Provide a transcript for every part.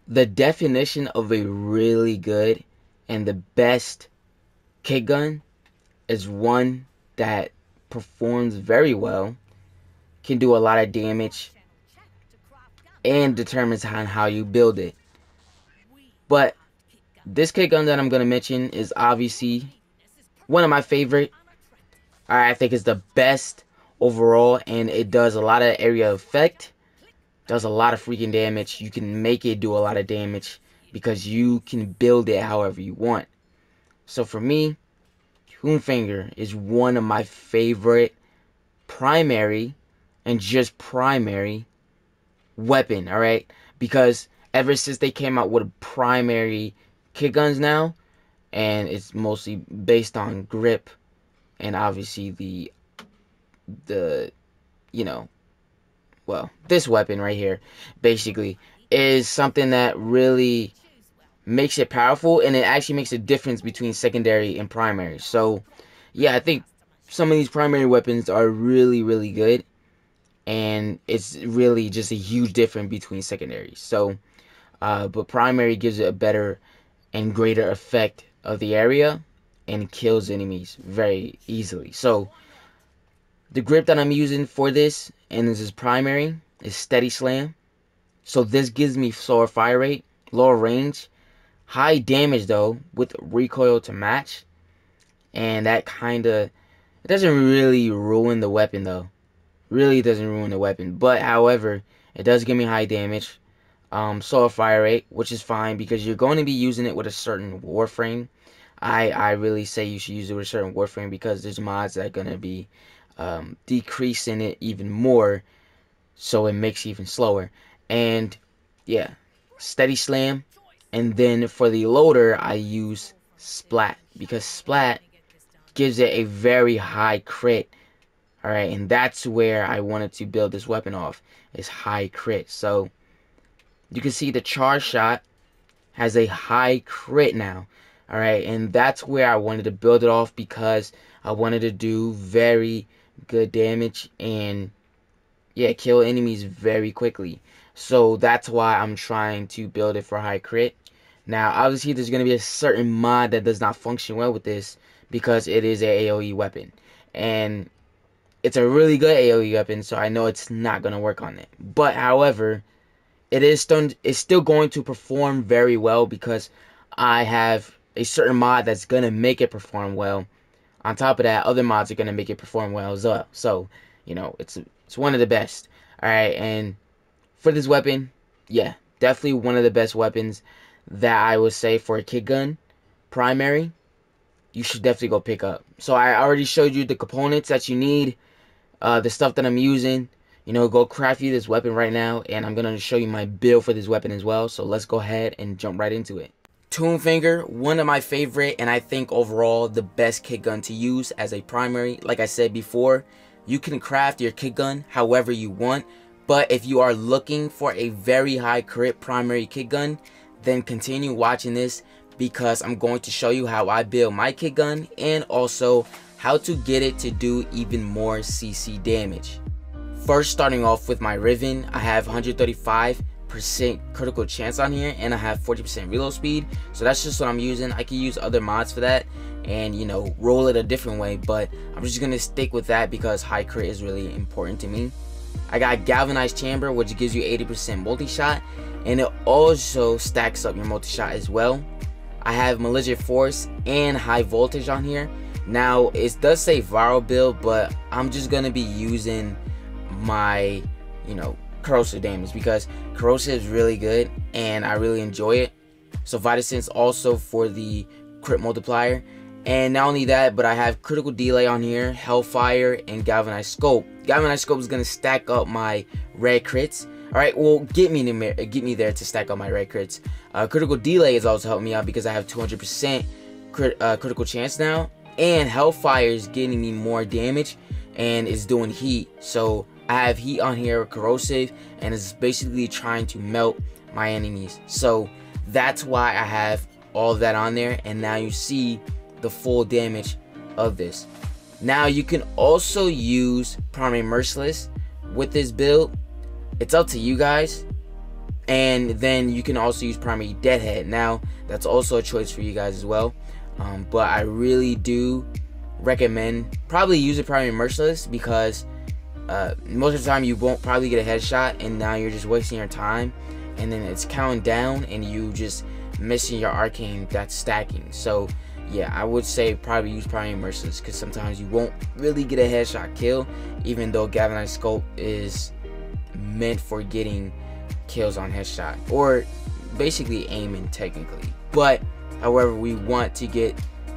The definition of a really good and the best Kitgun is one that performs very well, can do a lot of damage, and determines on how you build it. But this Kitgun that I'm going to mention is obviously one of my favorite. I think it's the best overall, and it does a lot of area effect, does a lot of freaking damage. You can make it do a lot of damage because you can build it however you want. So for me, tombfinger is one of my favorite primary and just primary weapon, alright? Because ever since they came out with primary Kitguns now, and it's mostly based on grip and obviously the you know, well, this weapon right here basically is something that really makes it powerful, and it actually makes a difference between secondary and primary. So yeah, I think some of these primary weapons are really good, and it's really just a huge difference between secondary. So but primary gives it a better and greater effect of the area and kills enemies very easily. So the grip that I'm using for this, and this is primary, is steady slam. So this gives me slower fire rate, lower range, high damage though, with recoil to match. And that kinda, it doesn't really ruin the weapon though. Really doesn't ruin the weapon. But however, it does give me high damage, slower fire rate, which is fine because you're going to be using it with a certain Warframe. I really say you should use it with a certain Warframe because there's mods that are going to be decreasing it even more, so it makes it even slower. And yeah, steady slam. And then for the loader, I use splat because splat gives it a very high crit. Alright, and that's where I wanted to build this weapon off, is high crit. So you can see the charge shot has a high crit now. Alright, and that's where I wanted to build it off because I wanted to do very good damage and yeah, kill enemies very quickly. So that's why I'm trying to build it for high crit. Now obviously there's going to be a certain mod that does not function well with this because it is a AoE weapon, and it's a really good AoE weapon, so I know it's not going to work on it. But however, it's still going to perform very well because I have a certain mod that's going to make it perform well. On top of that, other mods are going to make it perform well as well. So, you know, it's one of the best. Alright, and for this weapon, yeah, definitely one of the best weapons that I would say for a Kitgun primary. You should definitely go pick up. So I already showed you the components that you need, the stuff that I'm using. You know, go craft you this weapon right now, and I'm going to show you my build for this weapon as well. So let's go ahead and jump right into it. Tombfinger, one of my favorite, and I think overall the best Kitgun to use as a primary. Like I said before, you can craft your Kitgun however you want, but if you are looking for a very high crit primary Kitgun, then continue watching this because I'm going to show you how I build my Kitgun and also how to get it to do even more CC damage. First, starting off with my Riven, I have 135% critical chance on here, and I have 40% reload speed. So that's just what I'm using. I can use other mods for that and, you know, roll it a different way, but I'm just gonna stick with that because high crit is really important to me. I got Galvanized Chamber, which gives you 80% multi-shot, and it also stacks up your multi-shot as well. I have Malignant Force and High Voltage on here. Now, it does say viral build, but I'm just gonna be using my, you know, corrosive damage because corrosive is really good and I really enjoy it. So Vitasence also for the crit multiplier, and not only that, but I have critical delay on here, Hellfire, and Galvanized Scope. Galvanized Scope is gonna stack up my red crits. All right, well, get me there to stack up my red crits. Critical delay is also helping me out because I have 200% critical chance now, and Hellfire is getting me more damage and is doing heat. So I have heat on here, corrosive, and it's basically trying to melt my enemies. So that's why I have all of that on there, and now you see the full damage of this. Now you can also use Primary Merciless with this build. It's up to you guys. And then you can also use primary deadhead. Now that's also a choice for you guys as well, but I really do recommend probably using primary merciless, because most of the time you won't probably get a headshot, and now you're just wasting your time, and then it's counting down and you just missing your arcane that's stacking. So yeah, I would say probably use primary merciless, because sometimes you won't really get a headshot kill, even though galvanized scope is meant for getting kills on headshot, or basically aiming technically. But however, we want to get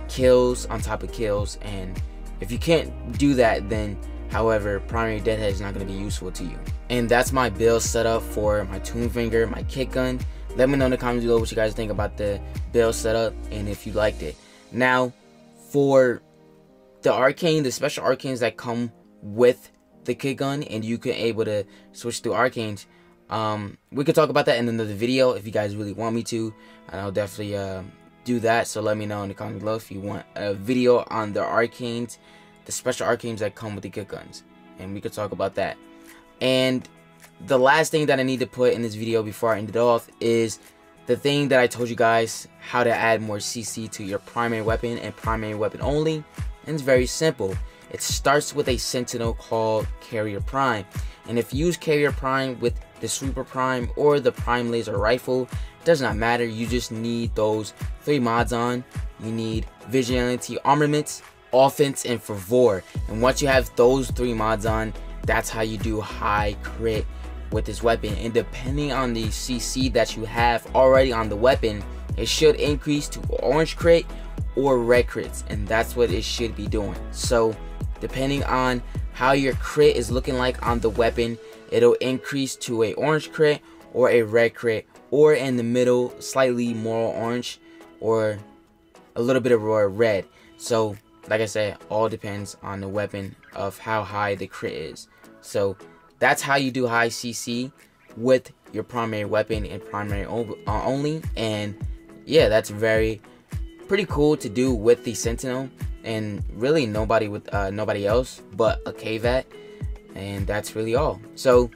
kills on top of kills, and if you can't do that, then however, primary deadhead is not going to be useful to you. And that's my build setup for my tombfinger, my Kitgun. Let me know in the comments below what you guys think about the build setup and if you liked it. Now, for the arcane, the special arcanes that come with the Kitgun, and you can able to switch through arcanes, we could talk about that in another video if you guys really want me to, and I'll definitely do that. So let me know in the comments below if you want a video on the arcanes, the special arcanes that come with the Kitguns, and we could talk about that. And the last thing that I need to put in this video before I end it off is the thing that I told you guys, how to add more CC to your primary weapon and primary weapon only. And it's very simple. It starts with a sentinel called Carrier Prime, and if you use Carrier Prime with the Sweeper Prime or the Prime Laser Rifle, it does not matter. You just need those 3 mods on. You need Vigilante Armaments, Offense, and Fervor. And once you have those 3 mods on, that's how you do high crit with this weapon. And depending on the CC that you have already on the weapon, it should increase to orange crit or red crits, and that's what it should be doing. So depending on how your crit is looking like on the weapon, it'll increase to a orange crit or a red crit, or in the middle, slightly more orange or a little bit of red. So like I said, all depends on the weapon of how high the crit is. So that's how you do high CC with your primary weapon and primary only. And yeah, that's pretty cool to do with the Sentinel, and really nobody else but a KVAT. And that's really all. So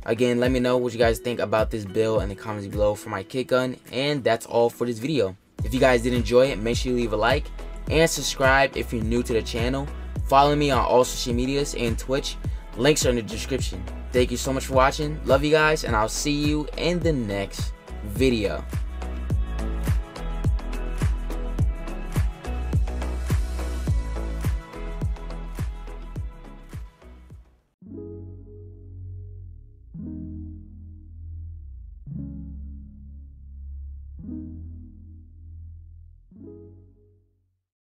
again, let me know what you guys think about this build in the comments below for my Kitgun. And that's all for this video. If you guys did enjoy it, make sure you leave a like and subscribe if you're new to the channel. Follow me on all social medias and Twitch. Links are in the description. Thank you so much for watching. Love you guys, and I'll see you in the next video.